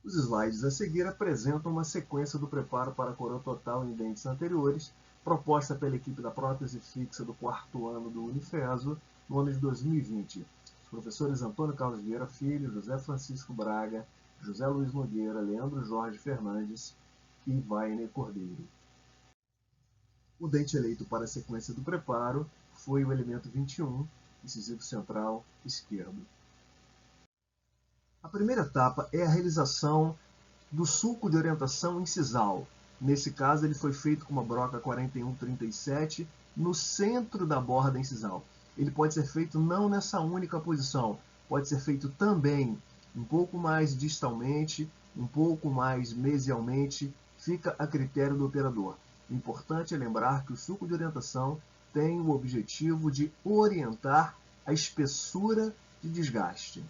Os slides a seguir apresentam uma sequência do preparo para a coroa total em dentes anteriores, proposta pela equipe da prótese fixa do 4º ano do Unifeso, no ano de 2020. Os professores Antônio Carlos Vieira Filho, José Francisco Braga, José Luiz Nogueira, Leandro Jorge Fernandes e Wagner Cordeiro. O dente eleito para a sequência do preparo foi o elemento 21, incisivo central esquerdo. A primeira etapa é a realização do sulco de orientação incisal. Nesse caso, ele foi feito com uma broca 4137 no centro da borda incisal. Ele pode ser feito não nessa única posição, pode ser feito também um pouco mais distalmente, um pouco mais mesialmente, fica a critério do operador. O importante é lembrar que o sulco de orientação tem o objetivo de orientar a espessura de desgaste.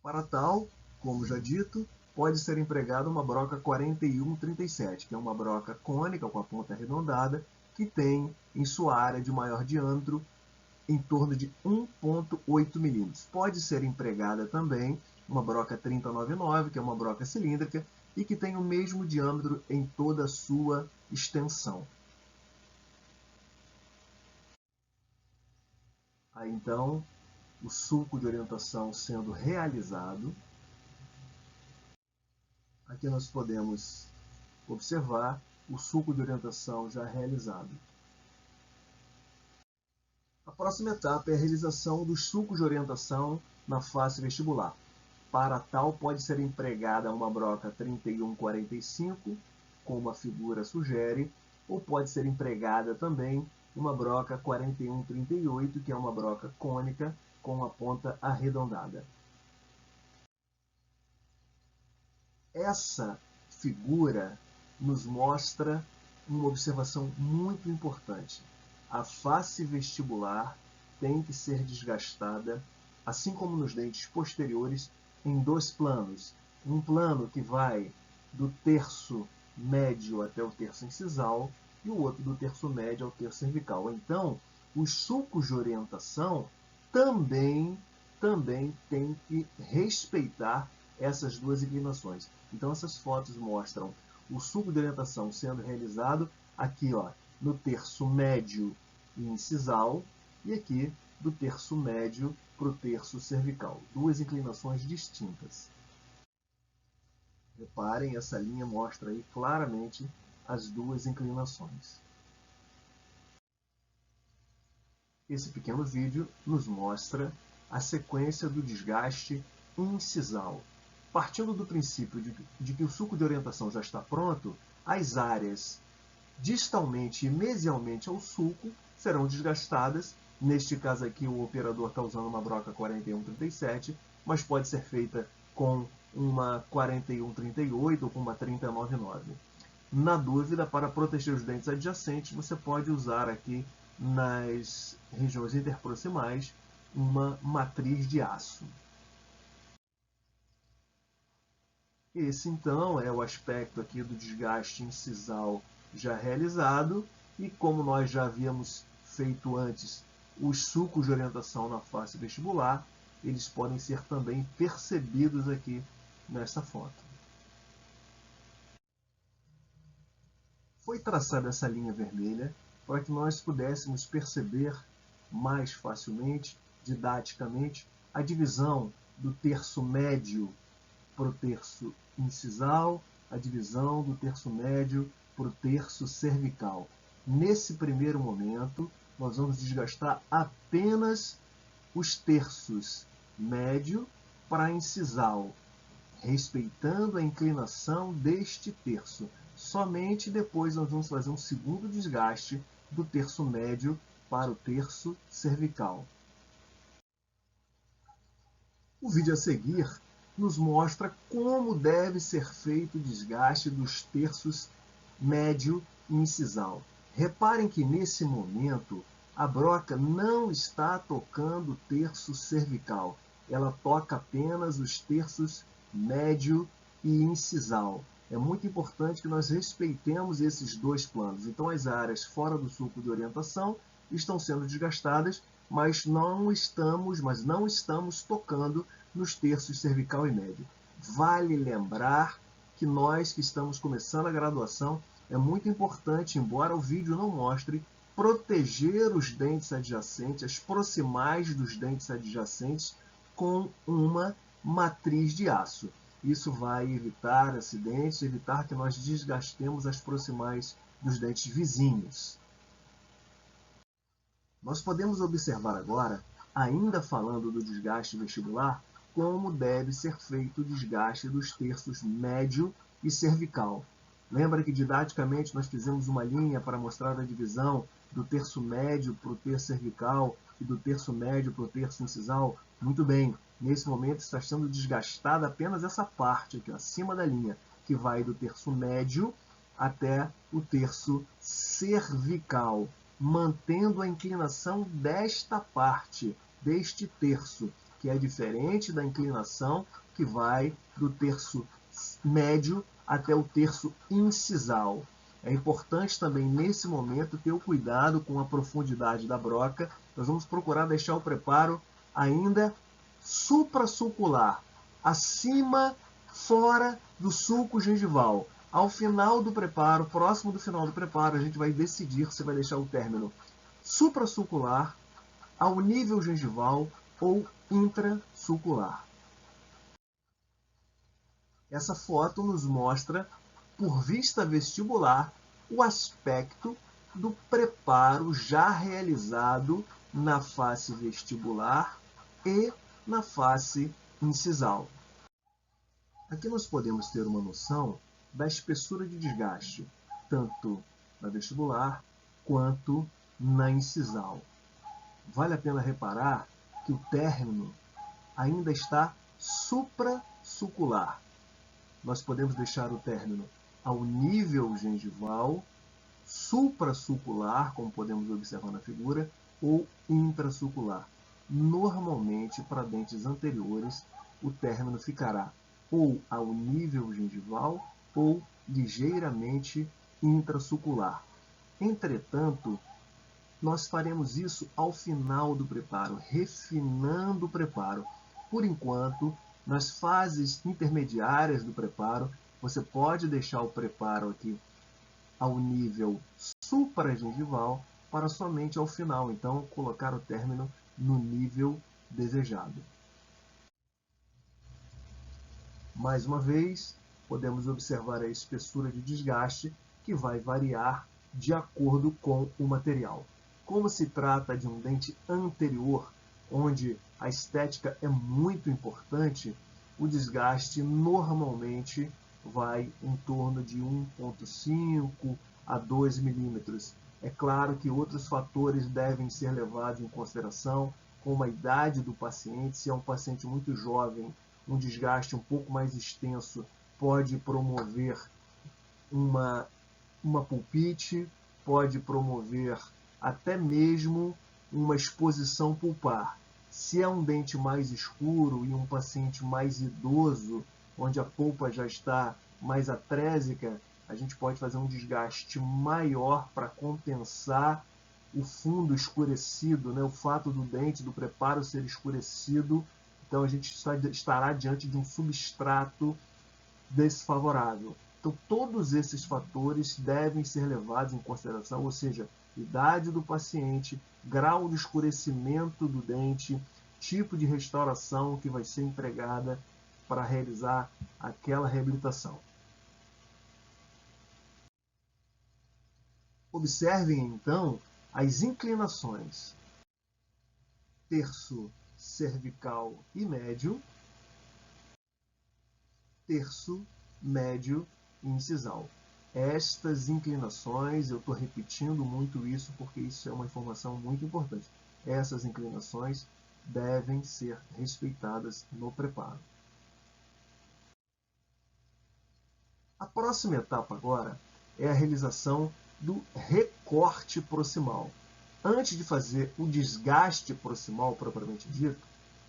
Para tal, como já dito, pode ser empregada uma broca 4137, que é uma broca cônica com a ponta arredondada, que tem em sua área de maior diâmetro em torno de 1,8 mm. Pode ser empregada também uma broca 3099, que é uma broca cilíndrica, e que tem o mesmo diâmetro em toda a sua extensão. Aí então, o sulco de orientação sendo realizado. Aqui nós podemos observar o sulco de orientação já realizado. A próxima etapa é a realização dos sulcos de orientação na face vestibular. Para tal, pode ser empregada uma broca 3145, como a figura sugere, ou pode ser empregada também uma broca 4138, que é uma broca cônica com a ponta arredondada. Essa figura nos mostra uma observação muito importante. A face vestibular tem que ser desgastada, assim como nos dentes posteriores, em 2 planos. Um plano que vai do terço médio até o terço incisal e o outro do terço médio ao terço cervical. Então, os sulcos de orientação também têm que respeitar essas 2 inclinações. Então, essas fotos mostram o sulco de orientação sendo realizado aqui, ó, no terço médio e incisal, e aqui do terço médio para o terço cervical. 2 inclinações distintas. Reparem, essa linha mostra aí claramente as 2 inclinações. Esse pequeno vídeo nos mostra a sequência do desgaste incisal. Partindo do princípio de que o sulco de orientação já está pronto, as áreas distalmente e mesialmente ao sulco serão desgastadas. Neste caso aqui, o operador está usando uma broca 4137, mas pode ser feita com uma 4138 ou com uma 3099. Na dúvida, para proteger os dentes adjacentes, você pode usar aqui nas regiões interproximais uma matriz de aço. Esse, então, é o aspecto aqui do desgaste incisal já realizado, e como nós já havíamos feito antes os sulcos de orientação na face vestibular, eles podem ser também percebidos aqui nesta foto. Foi traçada essa linha vermelha para que nós pudéssemos perceber mais facilmente, didaticamente, a divisão do terço médio para o terço incisal, a divisão do terço médio para o terço cervical. Nesse primeiro momento, nós vamos desgastar apenas os terços médio para incisal, respeitando a inclinação deste terço. Somente depois nós vamos fazer um segundo desgaste do terço médio para o terço cervical. O vídeo a seguir nos mostra como deve ser feito o desgaste dos terços médio e incisal. Reparem que nesse momento a broca não está tocando o terço cervical, ela toca apenas os terços médio e incisal. É muito importante que nós respeitemos esses 2 planos. Então, as áreas fora do sulco de orientação estão sendo desgastadas, mas não estamos tocando nos terços cervical e médio. Vale lembrar que nós que estamos começando a graduação, é muito importante, embora o vídeo não mostre, proteger os dentes adjacentes, as proximais dos dentes adjacentes, com uma matriz de aço. Isso vai evitar acidentes, evitar que nós desgastemos as proximais dos dentes vizinhos. Nós podemos observar agora, ainda falando do desgaste vestibular, como deve ser feito o desgaste dos terços médio e cervical. Lembra que didaticamente nós fizemos uma linha para mostrar a divisão do terço médio para o terço cervical e do terço médio para o terço incisal? Muito bem, nesse momento está sendo desgastada apenas essa parte aqui, acima da linha, que vai do terço médio até o terço cervical, mantendo a inclinação desta parte, deste terço, que é diferente da inclinação que vai do terço médio até o terço incisal. É importante também, nesse momento, ter o cuidado com a profundidade da broca. Nós vamos procurar deixar o preparo ainda suprassulcular, acima, fora do sulco gengival. Ao final do preparo, próximo do final do preparo, a gente vai decidir se vai deixar o término suprassulcular, ao nível gengival ou intrasulcular. Essa foto nos mostra, por vista vestibular, o aspecto do preparo já realizado na face vestibular e na face incisal. Aqui nós podemos ter uma noção da espessura de desgaste, tanto na vestibular quanto na incisal. Vale a pena reparar que o término ainda está suprassulcular. Nós podemos deixar o término ao nível gengival, suprassulcular, como podemos observar na figura, ou intrasulcular. Normalmente, para dentes anteriores, o término ficará ou ao nível gengival ou ligeiramente intrasulcular. Entretanto, nós faremos isso ao final do preparo, refinando o preparo. Por enquanto, nas fases intermediárias do preparo, você pode deixar o preparo aqui ao nível supragengival para somente ao final, então, colocar o término no nível desejado. Mais uma vez, podemos observar a espessura de desgaste, que vai variar de acordo com o material. Como se trata de um dente anterior, onde a estética é muito importante, o desgaste normalmente vai em torno de 1,5 a 2 milímetros. É claro que outros fatores devem ser levados em consideração, como a idade do paciente. Se é um paciente muito jovem, um desgaste um pouco mais extenso pode promover uma pulpite, pode promover até mesmo uma exposição pulpar. Se é um dente mais escuro e um paciente mais idoso, onde a polpa já está mais atrésica, a gente pode fazer um desgaste maior para compensar o fundo escurecido, né? O fato do dente, do preparo ser escurecido. Então a gente estará diante de um substrato desfavorável. Então todos esses fatores devem ser levados em consideração, ou seja, idade do paciente, grau de escurecimento do dente, tipo de restauração que vai ser empregada para realizar aquela reabilitação. Observem então as inclinações. Terço cervical e médio, terço médio e incisal. Estas inclinações, eu estou repetindo muito isso porque isso é uma informação muito importante. Essas inclinações devem ser respeitadas no preparo. A próxima etapa agora é a realização do recorte proximal. Antes de fazer o desgaste proximal propriamente dito,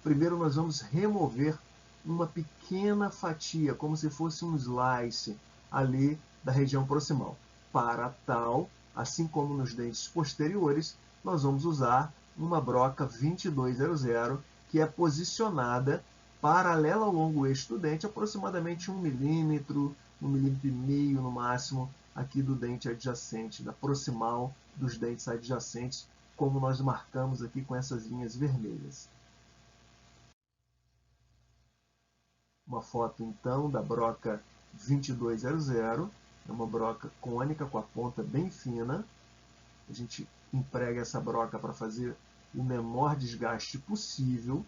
primeiro nós vamos remover uma pequena fatia, como se fosse um slice ali da região proximal. Para tal, assim como nos dentes posteriores, nós vamos usar uma broca 2200, que é posicionada paralela ao longo eixo do dente, aproximadamente 1 milímetro, 1,5 milímetro no máximo, aqui do dente adjacente, da proximal dos dentes adjacentes, como nós marcamos aqui com essas linhas vermelhas. Uma foto, então, da broca 2200, é uma broca cônica com a ponta bem fina. A gente emprega essa broca para fazer o menor desgaste possível.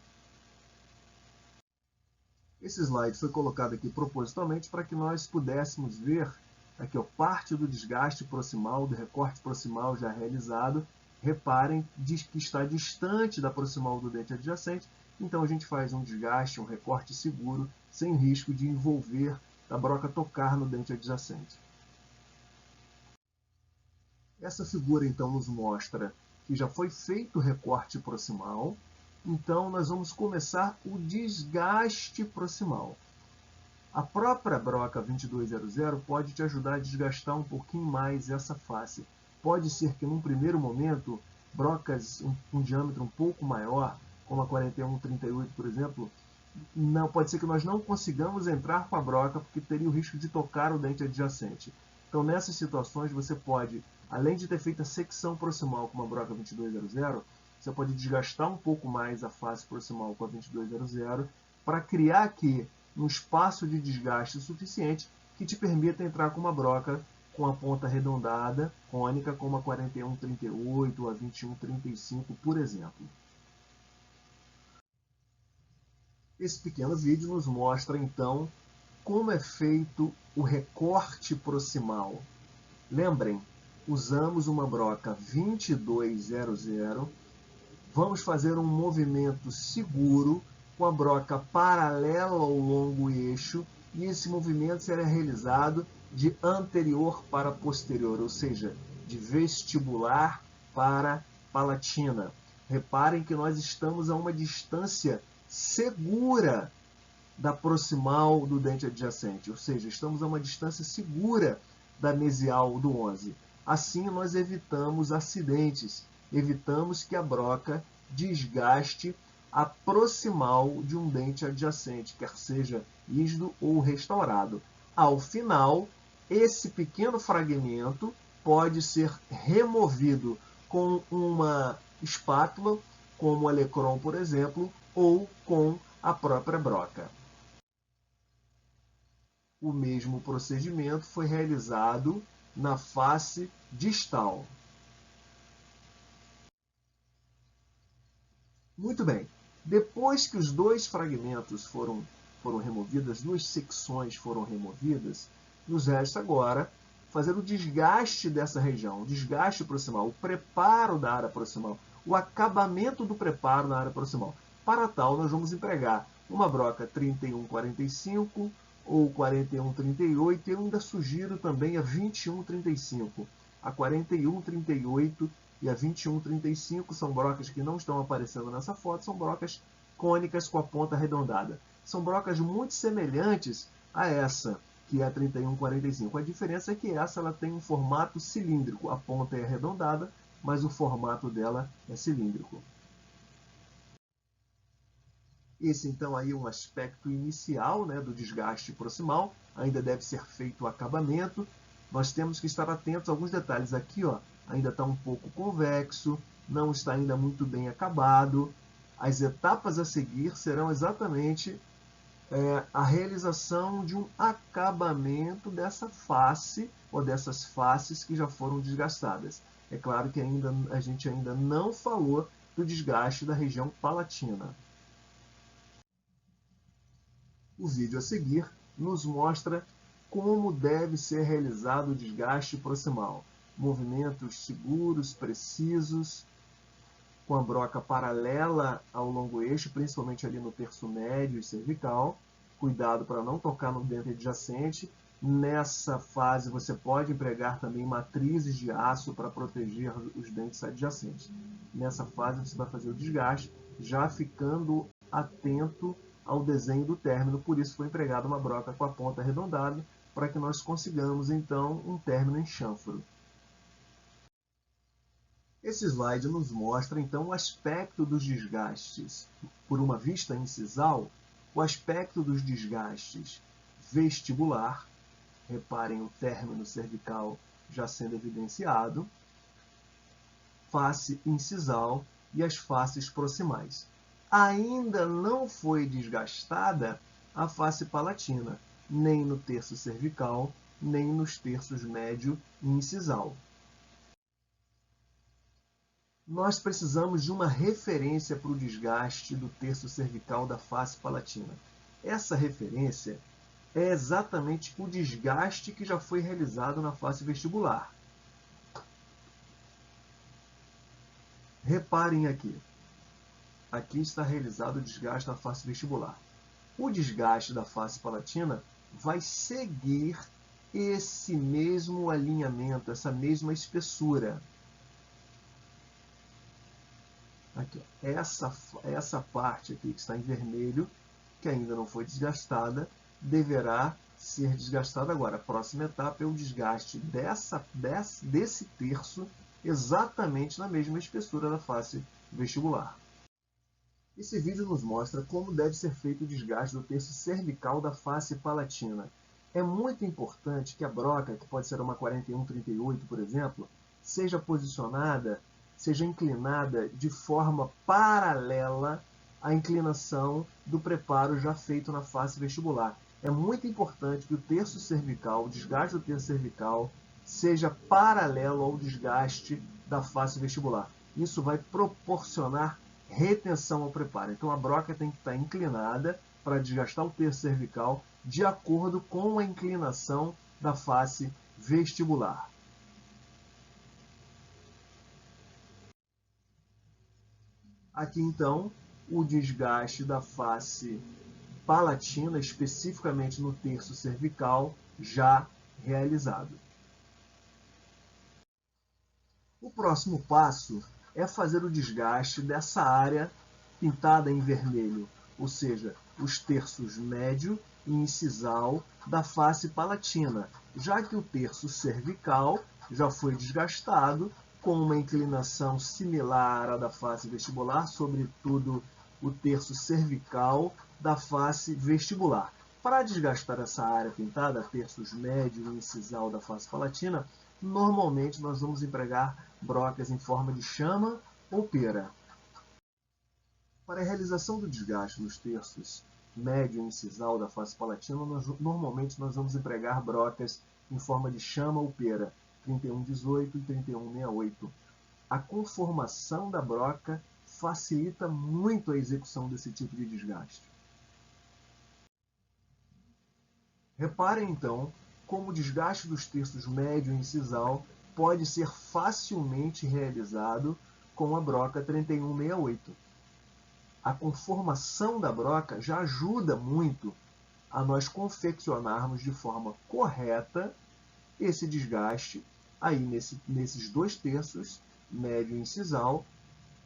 Esse slide foi colocado aqui propositalmente para que nós pudéssemos ver aqui, ó, parte do desgaste proximal, do recorte proximal já realizado. Reparem que está distante da proximal do dente adjacente, então a gente faz um desgaste, um recorte seguro, sem risco de envolver, da broca tocar no dente adjacente. Essa figura, então, nos mostra que já foi feito o recorte proximal, então nós vamos começar o desgaste proximal. A própria broca 2200 pode te ajudar a desgastar um pouquinho mais essa face. Pode ser que, num primeiro momento, brocas com diâmetro um pouco maior, como a 4138, por exemplo, não, pode ser que nós não consigamos entrar com a broca, porque teria o risco de tocar o dente adjacente. Então, nessas situações, você pode, além de ter feito a secção proximal com uma broca 2200, você pode desgastar um pouco mais a face proximal com a 2200, para criar aqui um espaço de desgaste suficiente que te permita entrar com uma broca com a ponta arredondada, cônica, como a 4138 ou a 2135, por exemplo. Esse pequeno vídeo nos mostra, então, como é feito o recorte proximal. Lembrem, usamos uma broca 2200, vamos fazer um movimento seguro com a broca paralela ao longo eixo, e esse movimento será realizado de anterior para posterior, ou seja, de vestibular para palatina. Reparem que nós estamos a uma distância segura da proximal do dente adjacente, ou seja, estamos a uma distância segura da mesial do 11. Assim, nós evitamos acidentes, evitamos que a broca desgaste a proximal de um dente adjacente, quer seja rígido ou restaurado. Ao final, esse pequeno fragmento pode ser removido com uma espátula, como a Lecron, por exemplo, ou com a própria broca. O mesmo procedimento foi realizado na face distal. Muito bem. Depois que os dois fragmentos foram removidos, as duas secções foram removidas, nos resta agora fazer o desgaste dessa região, o desgaste proximal, o preparo da área proximal, o acabamento do preparo na área proximal. Para tal, nós vamos empregar uma broca 3145 ou 4138, e eu ainda sugiro também a 2135. A 4138 e a 2135 são brocas que não estão aparecendo nessa foto, são brocas cônicas com a ponta arredondada. São brocas muito semelhantes a essa, que é a 3145. A diferença é que essa ela tem um formato cilíndrico. A ponta é arredondada, mas o formato dela é cilíndrico. Esse, então, aí é um aspecto inicial, né, do desgaste proximal. Ainda deve ser feito o acabamento. Nós temos que estar atentos a alguns detalhes. Aqui, ó, ainda está um pouco convexo, não está ainda muito bem acabado. As etapas a seguir serão exatamente a realização de um acabamento dessa face, ou dessas faces que já foram desgastadas. É claro que a gente ainda não falou do desgaste da região palatina. O vídeo a seguir nos mostra como deve ser realizado o desgaste proximal. Movimentos seguros, precisos, com a broca paralela ao longo eixo, principalmente ali no terço médio e cervical. Cuidado para não tocar no dente adjacente. Nessa fase você pode empregar também matrizes de aço para proteger os dentes adjacentes. Nessa fase você vai fazer o desgaste, já ficando atento ao desenho do término, por isso foi empregada uma broca com a ponta arredondada, para que nós consigamos então um término em chanfro. Esse slide nos mostra então o aspecto dos desgastes por uma vista incisal. O aspecto dos desgastes vestibular, reparem o término cervical já sendo evidenciado, face incisal e as faces proximais. Ainda não foi desgastada a face palatina, nem no terço cervical, nem nos terços médio e incisal. Nós precisamos de uma referência para o desgaste do terço cervical da face palatina. Essa referência é exatamente o desgaste que já foi realizado na face vestibular. Reparem aqui. Aqui está realizado o desgaste na face vestibular. O desgaste da face palatina vai seguir esse mesmo alinhamento, essa mesma espessura. Aqui, essa parte aqui que está em vermelho, que ainda não foi desgastada, deverá ser desgastada agora. A próxima etapa é o desgaste desse terço exatamente na mesma espessura da face vestibular. Esse vídeo nos mostra como deve ser feito o desgaste do terço cervical da face palatina. É muito importante que a broca, que pode ser uma 41-38, por exemplo, seja posicionada, seja inclinada de forma paralela à inclinação do preparo já feito na face vestibular. É muito importante que o terço cervical, o desgaste do terço cervical, seja paralelo ao desgaste da face vestibular. Isso vai proporcionar retenção ao preparo. Então a broca tem que estar inclinada para desgastar o terço cervical de acordo com a inclinação da face vestibular. Aqui então o desgaste da face palatina, especificamente no terço cervical, já realizado. O próximo passo é fazer o desgaste dessa área pintada em vermelho, ou seja, os terços médio e incisal da face palatina, já que o terço cervical já foi desgastado com uma inclinação similar à da face vestibular, sobretudo o terço cervical da face vestibular. Para desgastar essa área pintada, terços médio e incisal da face palatina, normalmente nós vamos empregar brocas em forma de chama ou pera. Para a realização do desgaste nos terços médio e incisal da face palatina, normalmente nós vamos empregar brocas em forma de chama ou pera, 3118 e 3168. A conformação da broca facilita muito a execução desse tipo de desgaste. Reparem então como o desgaste dos terços médio e incisal pode ser facilmente realizado com a broca 3168. A conformação da broca já ajuda muito a nós confeccionarmos de forma correta esse desgaste aí nesses dois terços, médio e incisal,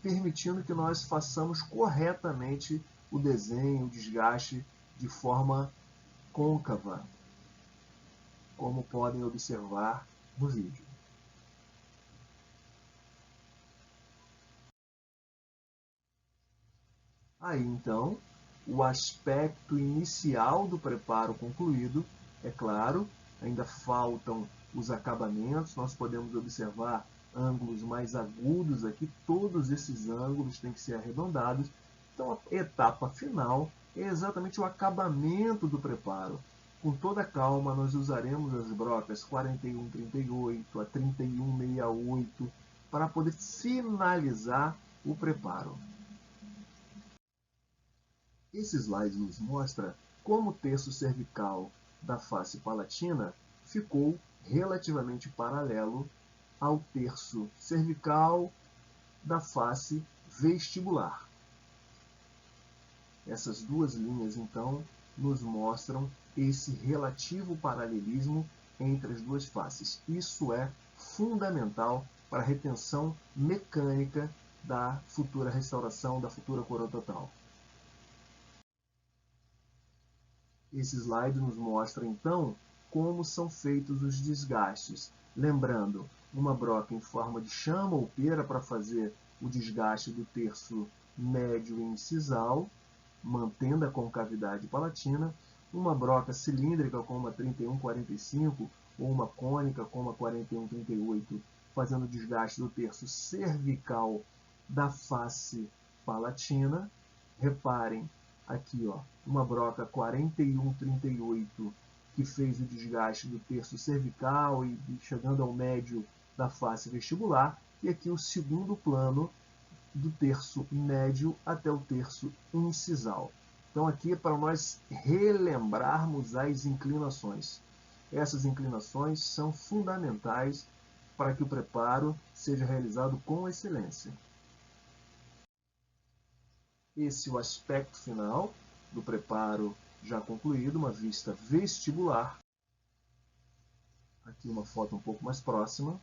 permitindo que nós façamos corretamente o desenho, o desgaste de forma côncava, como podem observar no vídeo. Aí, então, o aspecto inicial do preparo concluído, é claro, ainda faltam os acabamentos, nós podemos observar ângulos mais agudos aqui, todos esses ângulos têm que ser arredondados. Então, a etapa final é exatamente o acabamento do preparo. Com toda calma, nós usaremos as brocas 41-38 a 31-68 para poder finalizar o preparo. Esse slide nos mostra como o terço cervical da face palatina ficou relativamente paralelo ao terço cervical da face vestibular. Essas duas linhas, então, nos mostram esse relativo paralelismo entre as duas faces. Isso é fundamental para a retenção mecânica da futura restauração, da futura coroa total. Esse slide nos mostra, então, como são feitos os desgastes. Lembrando, uma broca em forma de chama ou pera para fazer o desgaste do terço médio e incisal, mantendo a concavidade palatina, uma broca cilíndrica como a 3145 ou uma cônica como a 4138, fazendo desgaste do terço cervical da face palatina. Reparem aqui, ó, uma broca 4138 que fez o desgaste do terço cervical e chegando ao médio da face vestibular, e aqui o segundo plano do terço médio até o terço incisal. Então aqui é para nós relembrarmos as inclinações. Essas inclinações são fundamentais para que o preparo seja realizado com excelência. Esse é o aspecto final do preparo já concluído, uma vista vestibular. Aqui uma foto um pouco mais próxima.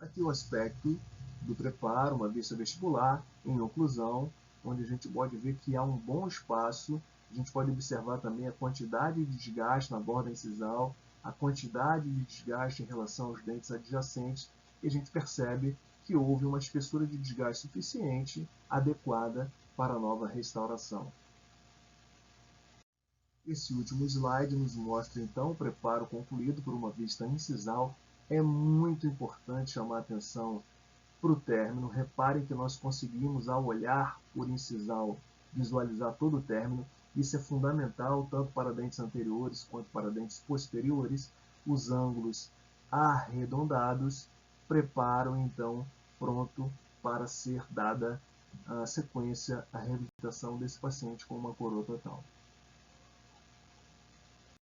Aqui o aspecto do preparo, uma vista vestibular em oclusão, onde a gente pode ver que há um bom espaço. A gente pode observar também a quantidade de desgaste na borda incisal, a quantidade de desgaste em relação aos dentes adjacentes, e a gente percebe que houve uma espessura de desgaste suficiente, adequada para a nova restauração. Esse último slide nos mostra então o preparo concluído por uma vista incisal. É muito importante chamar a atenção para o término. Reparem que nós conseguimos, ao olhar por incisal, visualizar todo o término. Isso é fundamental tanto para dentes anteriores quanto para dentes posteriores. Os ângulos arredondados preparam então pronto para ser dada a sequência, a reabilitação desse paciente com uma coroa total.